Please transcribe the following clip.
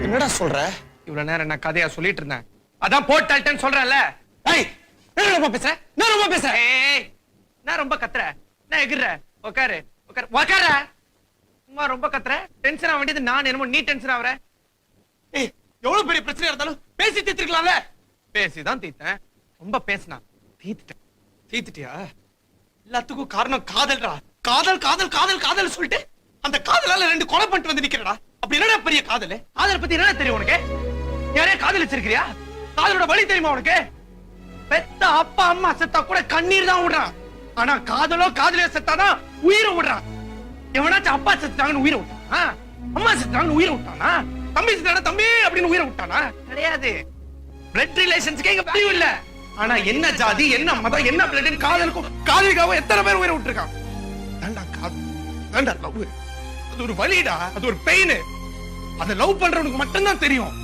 என்னடா சொல்ற? இவ்வளவு நேரம் நான் கதையா சொல்லிட்டு இருந்தேன். அதான் போட்டால்ட்டேன்னு சொல்றேன்ல. ஏய், என்ன ரொம்ப பேசுற? நான் ரொம்ப பேசுறேன். ஏய், நான் ரொம்ப கத்துற, நான் எகிற. உட்காரு உட்காரு உட்கார. சும்மா ரொம்ப கத்துற. டென்ஷன் ஆக வேண்டியது நான், என்னமோ நீ டென்ஷன் ஆகுற. ஏய், எவ்வளவு பெரிய பிரச்சனை இருந்தாலும் பேசி தீர்த்துக்கலாம்ல. பேசிதான் தீத்தேன். ரொம்ப பேசினா தீத்துட்டேன். தீத்துட்டியா? எல்லாத்துக்கும் காரணம் காதல்டா. காதல் காதல் காதல் காதல் சொல்லிட்டு அந்த காதலால 2 கொலை பண்ணிட்டு வந்து நிக்கிறடா. அப்படி என்னடா பெரிய காதல்? காதலை பத்தி என்ன தெரியும் உனக்கு? யாரே காதலிச்சிருக்கிறியா? காதலோட வழி தெரியுமா உனக்கு? பெத்த அப்பா அம்மா செத்தா கூட கண்ணீர் தான் விடுறான். ஆனா காதலோ காதலியோ செத்தாதான் உயிரை விடுறான். எவனாச்சும் அப்பா செத்தாங்கன்னு உயிரை விட்டானா? அம்மா செத்தாங்கன்னு உயிரை விட்டானா? தம்பி செத்தானா தம்பி அப்படின்னு உயிரை விட்டானா? கிடையாது. பிளட் ரிலேஷன்ஸ்க்கு எங்க வேல்யூ இல்ல. ஆனா என்ன ஜாதி, என்ன மதம், என்ன பிளட், காதலுக்கும் காதலிக்காவும் எத்தனை பேர் உயிரை விட்டுருக்கான். தாண்டா காதல், தாண்டா லவ். அது ஒரு வலிடா, அது ஒரு பெயின். அதை லவ் பண்றவனுக்கு மட்டும்தான் தெரியும்.